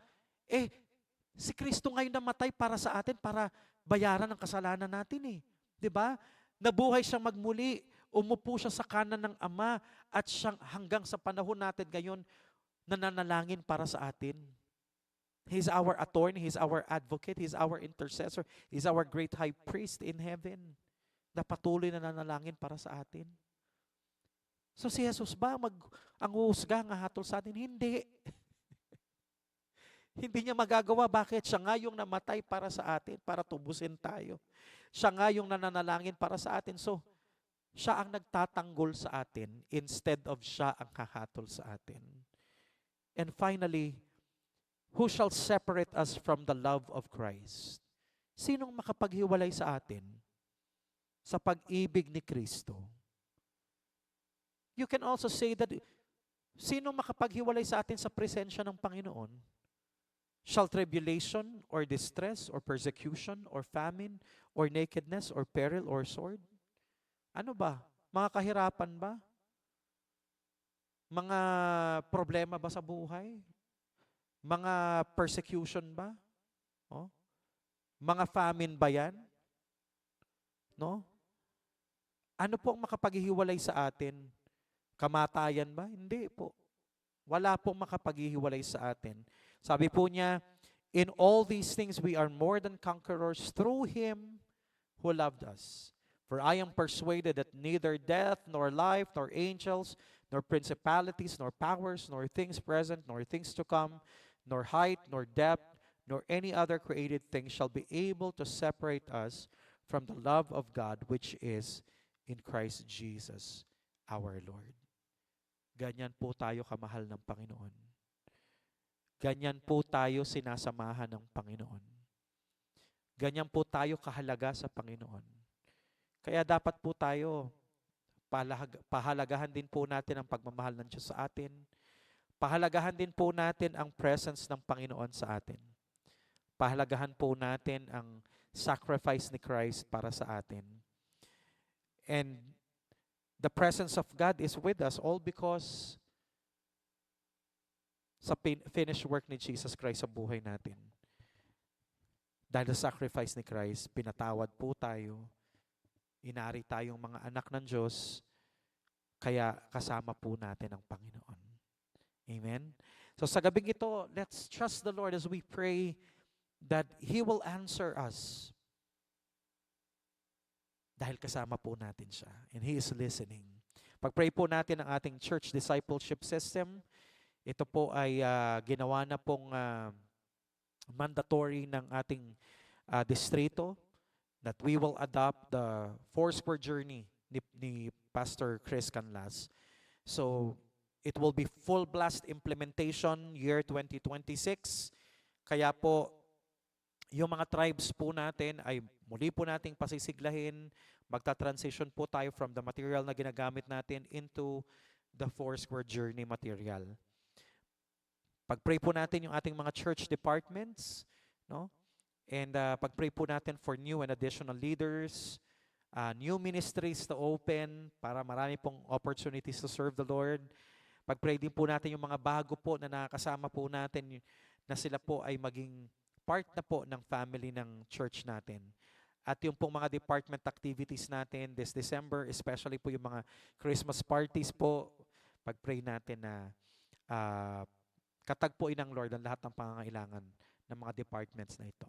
Si Kristo ngayon namatay para sa atin, para bayaran ang kasalanan natin eh. 'Di ba? Nabuhay siyang magmuli, umupo siya sa kanan ng Ama, at siyang hanggang sa panahon natin ngayon, nananalangin para sa atin. He's our attorney, He's our advocate, He's our intercessor, He's our great high priest in heaven, na patuloy na nanalangin para sa atin. So si Jesus ba ang uhusga, ang hatol sa atin? Hindi. Hindi niya magagawa. Bakit? Siya nga yung namatay para sa atin, para tubusin tayo. Siya nga yung nananalangin para sa atin. So, siya ang nagtatanggol sa atin instead of siya ang hahatol sa atin. And finally, who shall separate us from the love of Christ? Sinong makapaghiwalay sa atin sa pag-ibig ni Kristo? You can also say that, sino makapaghiwalay sa atin sa presensya ng Panginoon? Shall tribulation, or distress, or persecution, or famine, or nakedness, or peril, or sword? Ano ba? Mga kahirapan ba? Mga problema ba sa buhay? Mga persecution ba? Oh? Mga famine ba yan? No? Ano po ang makapaghihiwalay sa atin? Kamatayan ba? Hindi po. Wala pong makapaghihiwalay sa atin. Sabi po niya, in all these things we are more than conquerors through Him who loved us. For I am persuaded that neither death, nor life, nor angels, nor principalities, nor powers, nor things present, nor things to come, nor height, nor depth, nor any other created thing shall be able to separate us from the love of God which is in Christ Jesus our Lord. Ganyan po tayo kamahal ng Panginoon. Ganyan po tayo sinasamahan ng Panginoon. Ganyan po tayo kahalaga sa Panginoon. Kaya dapat po tayo, pahalagahan din po natin ang pagmamahal ng Diyos sa atin. Pahalagahan din po natin ang presence ng Panginoon sa atin. Pahalagahan po natin ang sacrifice ni Christ para sa atin. And the presence of God is with us all because sa finished work ni Jesus Christ sa buhay natin. Dahil sa sacrifice ni Christ, pinatawad po tayo, inari tayong mga anak ng Diyos, kaya kasama po natin ang Panginoon. Amen? So sa gabing ito, let's trust the Lord as we pray that He will answer us. Dahil kasama po natin siya. And He is listening. Pag-pray po natin ang ating church discipleship system. Ito po ay ginawa na pong mandatory ng ating distrito that we will adopt the Foursquare journey ni Pastor Chris Canlas. So, it will be full blast implementation year 2026. Kaya po, yung mga tribes po natin ay muli po nating pasisiglahin. Magta-transition po tayo from the material na ginagamit natin into the Foursquare journey material. Pag-pray po natin yung ating mga church departments, no? And pag-pray po natin for new and additional leaders, new ministries to open para marami pong opportunities to serve the Lord. Pag-pray din po natin yung mga bago po na nakasama po natin na sila po ay maging part na po ng family ng church natin. At yung pong mga department activities natin this December, especially po yung mga Christmas parties po, pag-pray natin na katagpuin ng Lord ang lahat ng pangangailangan ng mga departments na ito.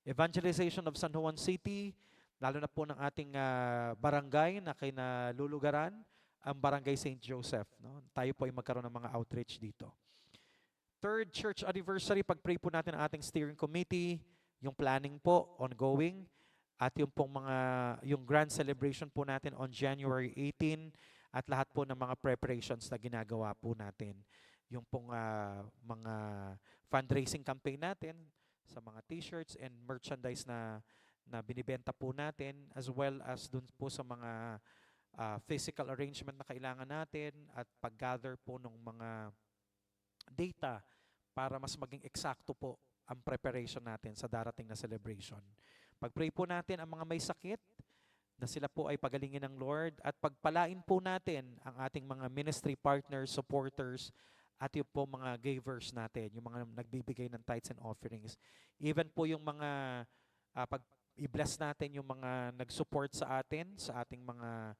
Evangelization of San Juan City, lalo na po ng ating barangay na kinalulugaran, ang Barangay St. Joseph. No? Tayo po ay magkaroon ng mga outreach dito. Third church anniversary, pag-pray po natin ang ating steering committee, yung planning po, ongoing, at yung pong yung grand celebration po natin on January 18, at lahat po ng mga preparations na ginagawa po natin. Yung pong mga fundraising campaign natin sa mga t-shirts and merchandise na binibenta po natin, as well as dun po sa mga physical arrangement na kailangan natin at pag-gather po ng mga data para mas maging eksakto po ang preparation natin sa darating na celebration. Pag-pray po natin ang mga may sakit na sila po ay pagalingin ng Lord at pagpalain po natin ang ating mga ministry partners, supporters, at yung po mga givers natin, yung mga nagbibigay ng tithes and offerings. Even po yung mga i-bless natin yung mga nag-support sa atin, sa ating mga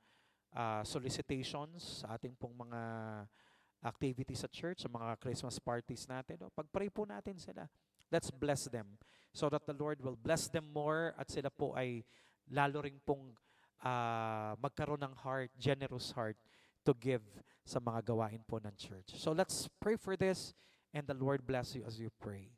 solicitations, sa ating pong mga activities sa church, sa mga Christmas parties natin. Pag-pray po natin sila. Let's bless them so that the Lord will bless them more at sila po ay lalo rin pong magkaroon ng heart, generous heart to give sa mga gawain po ng church. So let's pray for this and the Lord bless you as you pray.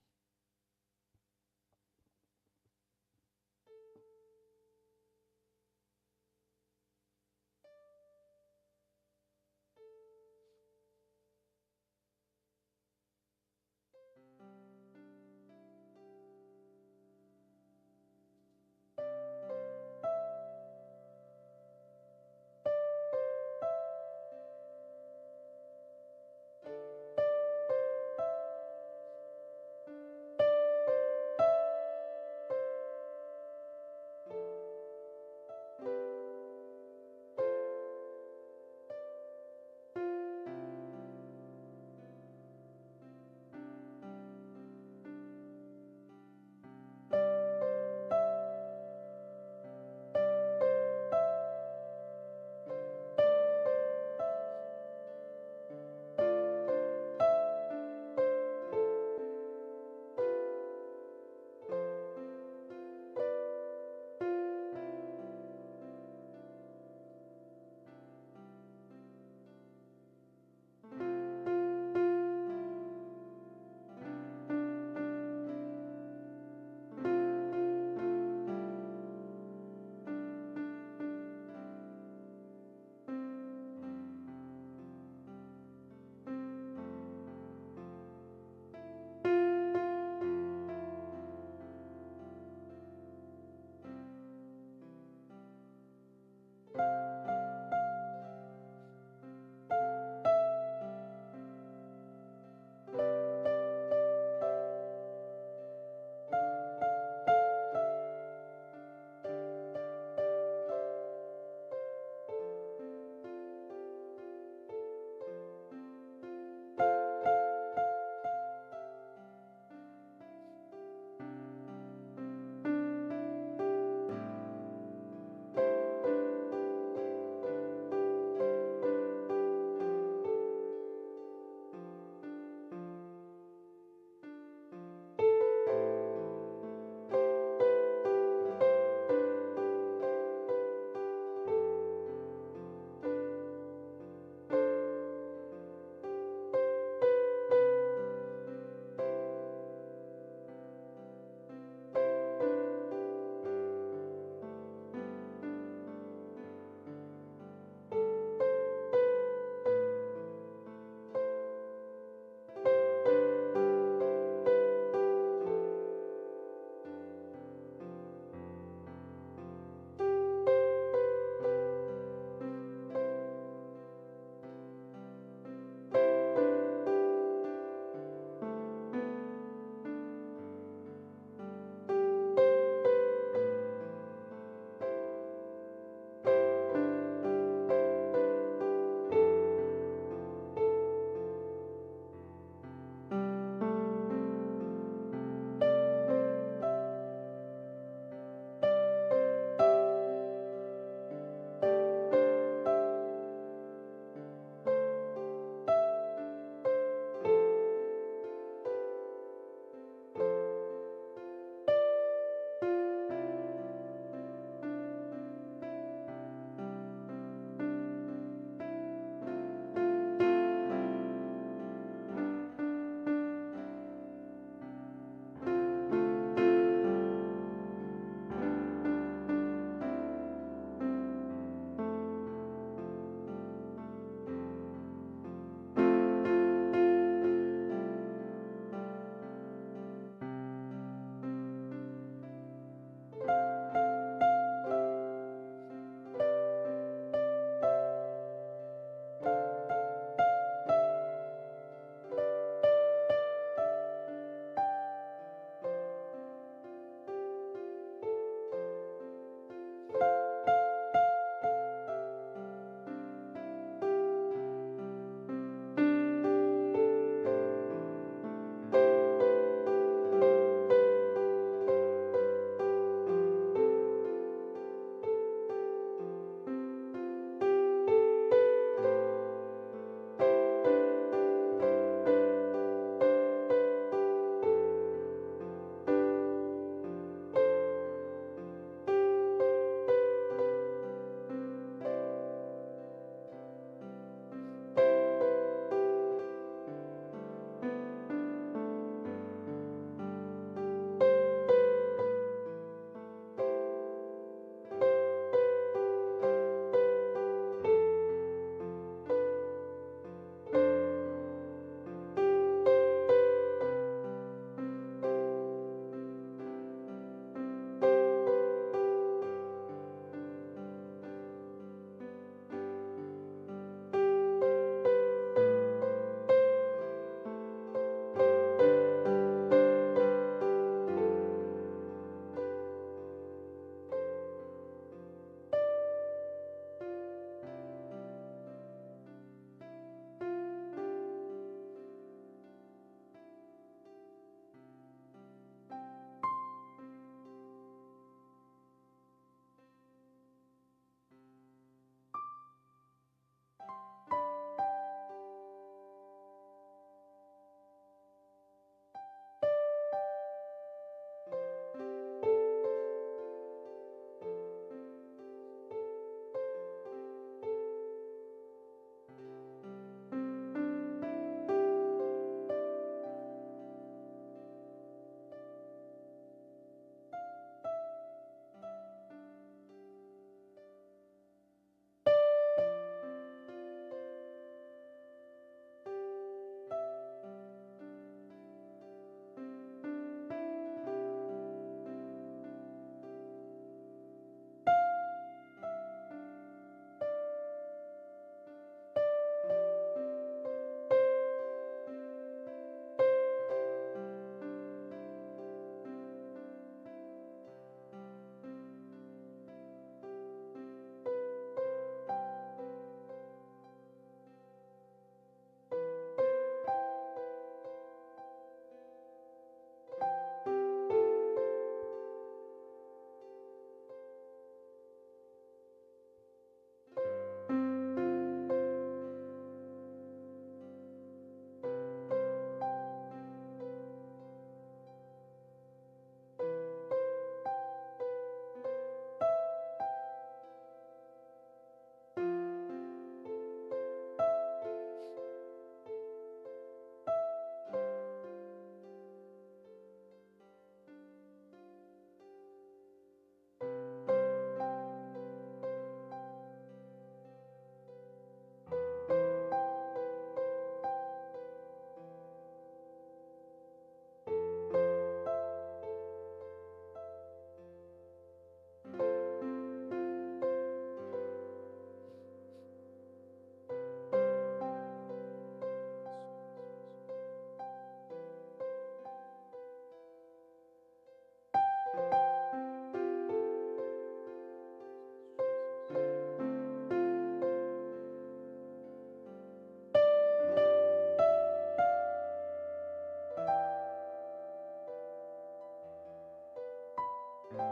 Just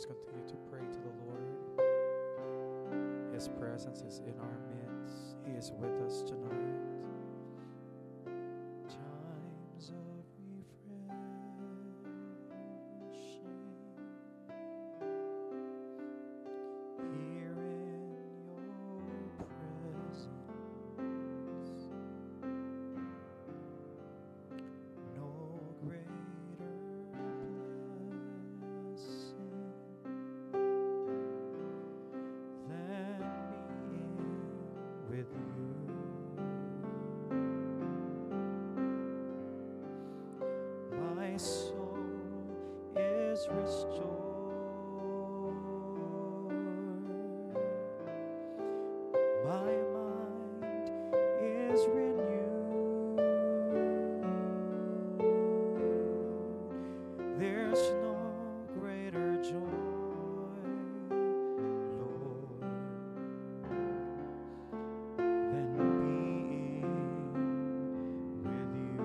continue to pray to the Lord. His presence is in our midst. He is with us tonight. Times of refreshing here in your presence. No greater blessing than being with you. My soul is restored. My mind is renewed. There's no greater joy, Lord, than being with you.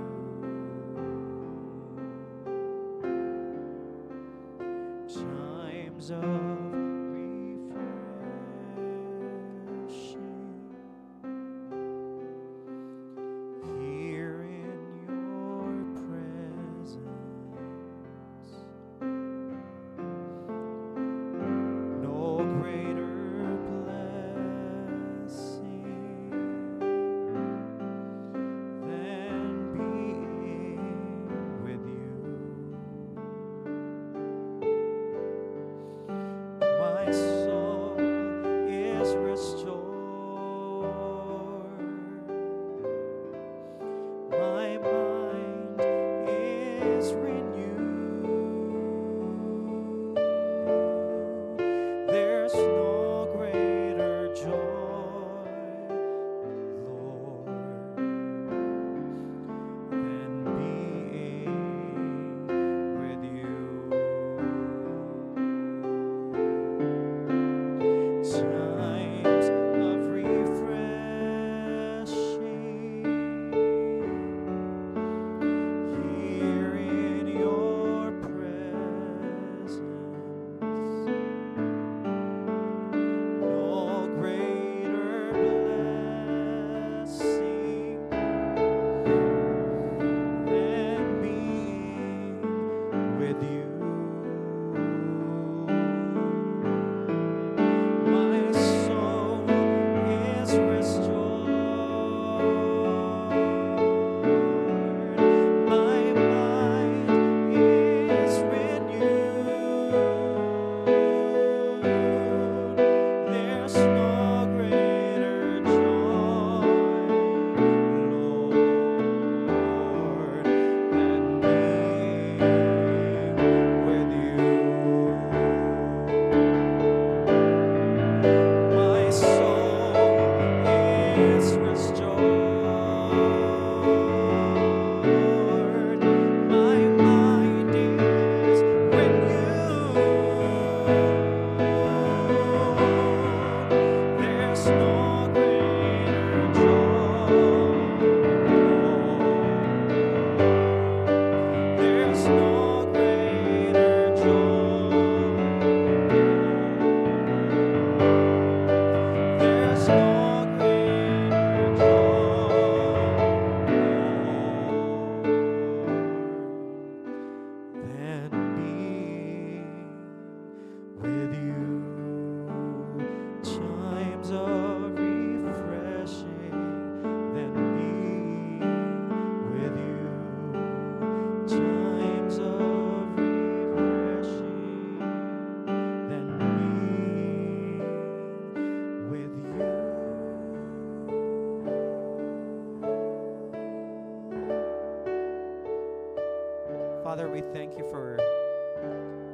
Father, we thank you for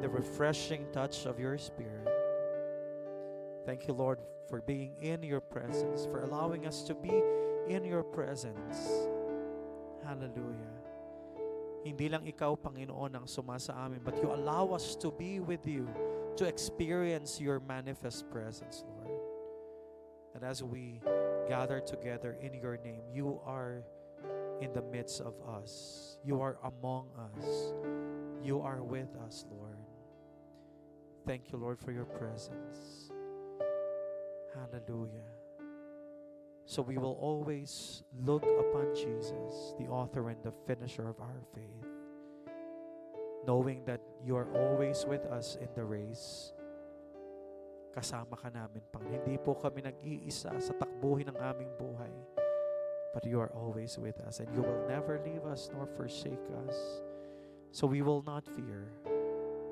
the refreshing touch of your Spirit. Thank you, Lord, for being in your presence, for allowing us to be in your presence. Hallelujah. Hindi lang ikaw, Panginoon, ang sumasa amin, but you allow us to be with you, to experience your manifest presence, Lord. And as we gather together in your name, you are in the midst of us. You are among us. You are with us, Lord. Thank you, Lord, for your presence. Hallelujah. So we will always look upon Jesus, the author and the finisher of our faith, knowing that you are always with us in the race. Kasama ka namin, Panginoon. Hindi po kami nag-iisa sa takbuhin ng aming buhay, but you are always with us, and you will never leave us nor forsake us. So we will not fear.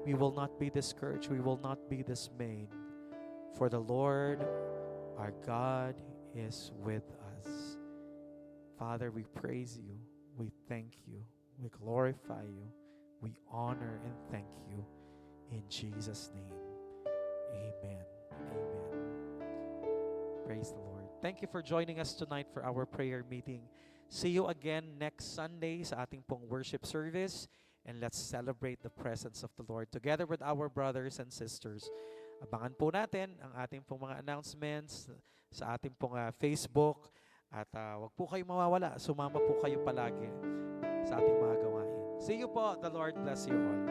We will not be discouraged. We will not be dismayed. For the Lord, our God, is with us. Father, we praise you. We thank you. We glorify you. We honor and thank you. In Jesus' name, amen. Amen. Praise the Lord. Thank you for joining us tonight for our prayer meeting. See you again next Sunday sa ating pong worship service, and let's celebrate the presence of the Lord together with our brothers and sisters. Abangan po natin ang ating pong mga announcements sa ating pong Facebook, at wag po kayong mawawala. Sumama po kayo palagi sa ating mga gawain. See you po. The Lord bless you all.